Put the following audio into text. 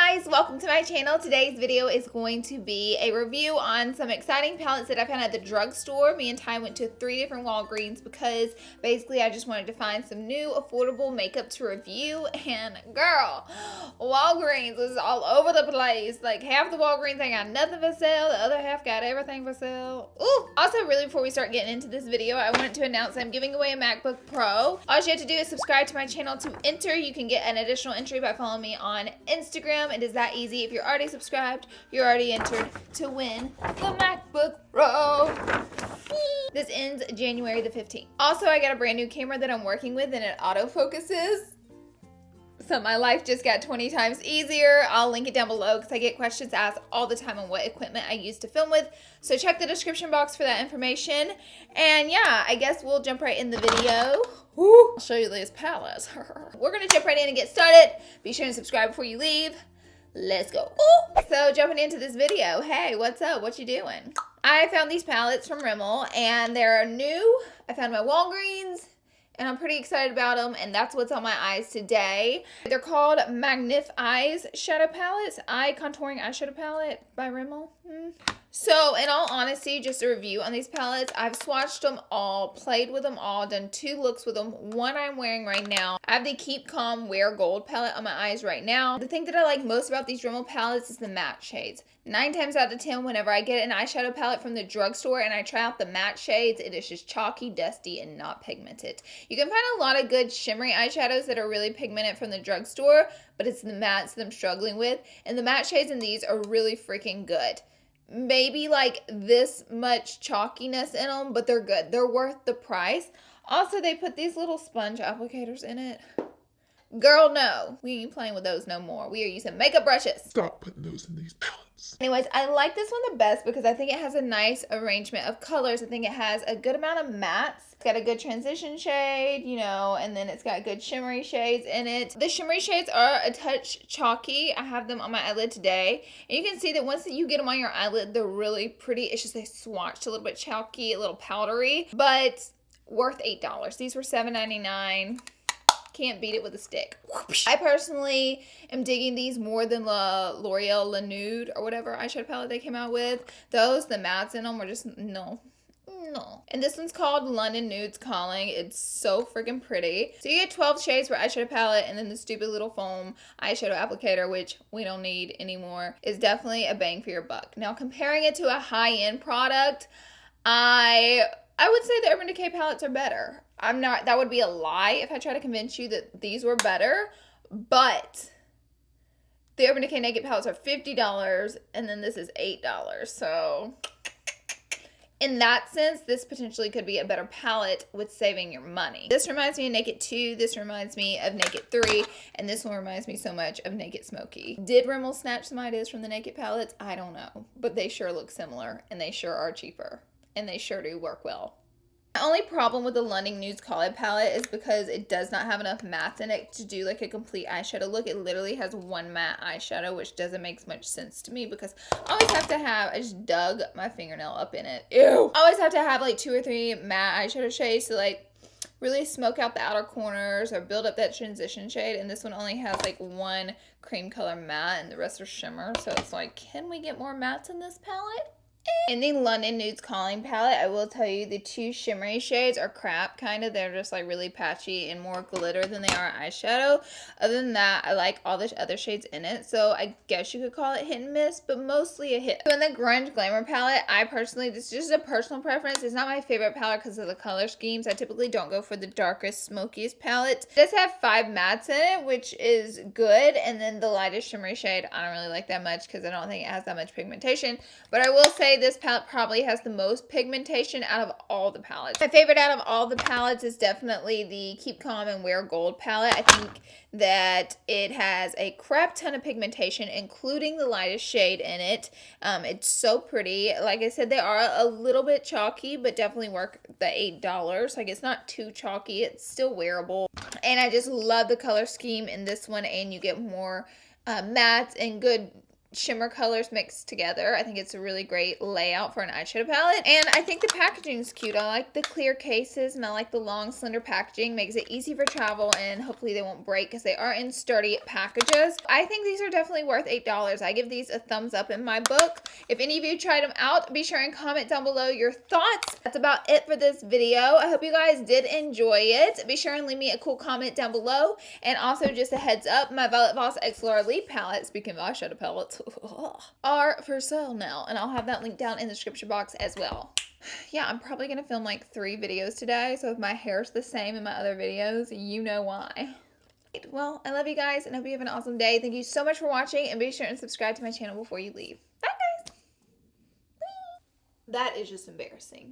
guys, welcome to my channel. Today's video is going to be a review on some exciting palettes that I found at the drugstore. Me and Ty went to 3 different Walgreens because basically I just wanted to find some new affordable makeup to review. And girl, Walgreens was all over the place. Like half the Walgreens ain't got nothing for sale, the other half got everything for sale. Ooh. Also, really before we start getting into this video, I wanted to announce I'm giving away a MacBook Pro. All you have to do is subscribe to my channel to enter. You can get an additional entry by following me on Instagram. It is that easy. If you're already subscribed, you're already entered to win the MacBook Pro. This ends January the 15th. Also, I got a brand new camera that I'm working with and it autofocuses. So my life just got 20 times easier. I'll link it down below because I get questions asked all the time on what equipment I use to film with. So check the description box for that information. And yeah, I guess we'll jump right in the video. Woo. I'll show you these palettes. We're going to jump right in and get started. Be sure to subscribe before you leave. Let's go. Ooh. So jumping into this video, hey, what's up? What you doing? I found these palettes from Rimmel and they're new. I found them at Walgreens and I'm pretty excited about them, and that's what's on my eyes today. They're called Magnif Eyeshadow Palettes. Eye Contouring Eyeshadow Palette by Rimmel. So, in all honesty, just a review on these palettes. I've swatched them all, played with them all, done 2 looks with them. One I'm wearing right now. I have the Keep Calm Wear Gold palette on my eyes right now. The thing that I like most about these Rimmel palettes is the matte shades. 9 times out of 10, whenever I get an eyeshadow palette from the drugstore and I try out the matte shades, it is just chalky, dusty, and not pigmented. You can find a lot of good shimmery eyeshadows that are really pigmented from the drugstore, but it's the mattes that I'm struggling with. And the matte shades in these are really freaking good. Maybe like this much chalkiness in them, but they're good. They're worth the price. Also, they put these little sponge applicators in it. Girl, no. We ain't playing with those no more. We are using makeup brushes. Stop putting those in these palettes. Anyways, I like this one the best because I think it has a nice arrangement of colors. I think it has a good amount of mattes. It's got a good transition shade, you know, and then it's got good shimmery shades in it. The shimmery shades are a touch chalky. I have them on my eyelid today. And you can see that once you get them on your eyelid, they're really pretty. It's just they swatched a little bit chalky, a little powdery, but worth $8. These were $7.99. Can't beat it with a stick. I personally am digging these more than the L'Oreal La Nude or whatever eyeshadow palette they came out with. Those, the mattes in them are just, no. And this one's called London Nudes Calling. It's so freaking pretty. So you get 12 shades for eyeshadow palette, and then the stupid little foam eyeshadow applicator, which we don't need anymore, is definitely a bang for your buck. Now, comparing it to a high-end product, I would say the Urban Decay palettes are better. That would be a lie if I try to convince you that these were better, but the Urban Decay Naked palettes are $50 and then this is $8. So in that sense, this potentially could be a better palette with saving your money. This reminds me of Naked 2, this reminds me of Naked 3, and this one reminds me so much of Naked Smoky. Did Rimmel snatch some ideas from the Naked palettes? I don't know, but they sure look similar and they sure are cheaper and they sure do work well. The only problem with the London Nudes Calling palette is because it does not have enough mattes in it to do like a complete eyeshadow look. It literally has one matte eyeshadow, which doesn't make much sense to me because I always have to have, I just dug my fingernail up in it. Ew. I always have to have like 2 or 3 matte eyeshadow shades to like really smoke out the outer corners or build up that transition shade. And this one only has like 1 cream color matte and the rest are shimmer. So it's like, can we get more mattes in this palette? In the London Nudes Calling palette, I will tell you the 2 shimmery shades are crap, kind of. They're just like really patchy and more glitter than they are eyeshadow. Other than that, I like all the other shades in it. So I guess you could call it hit and miss, but mostly a hit. So in the Grunge Glamour palette, I personally, this is just a personal preference. It's not my favorite palette because of the color schemes. I typically don't go for the darkest, smokiest palette. It does have 5 mattes in it, which is good. And then the lightest shimmery shade, I don't really like that much because I don't think it has that much pigmentation. But I will say this palette probably has the most pigmentation out of all the palettes. My favorite out of all the palettes is definitely the Keep Calm and Wear Gold palette. I think that it has a crap ton of pigmentation, including the lightest shade in it. It's so pretty. Like I said, they are a little bit chalky, but definitely worth the $8. Like, it's not too chalky. It's still wearable. And I just love the color scheme in this one, and you get more mattes and good shimmer colors mixed together. I think it's a really great layout for an eyeshadow palette. And I think the packaging is cute. I like the clear cases and I like the long slender packaging. Makes it easy for travel and hopefully they won't break because they are in sturdy packages. I think these are definitely worth $8. I give these a thumbs up in my book. If any of you tried them out, be sure and comment down below your thoughts. That's about it for this video. I hope you guys did enjoy it. Be sure and leave me a cool comment down below. And also just a heads up, my Violet Voss X Larlees palette, speaking of eyeshadow palettes, are for sale now, and I'll have that link down in the description box as well. Yeah, I'm probably gonna film like 3 videos today, so if my hair's the same in my other videos, you know why. Well, I love you guys and hope you have an awesome day. Thank you so much for watching, and be sure and subscribe to my channel before you leave. Bye guys. That is just embarrassing.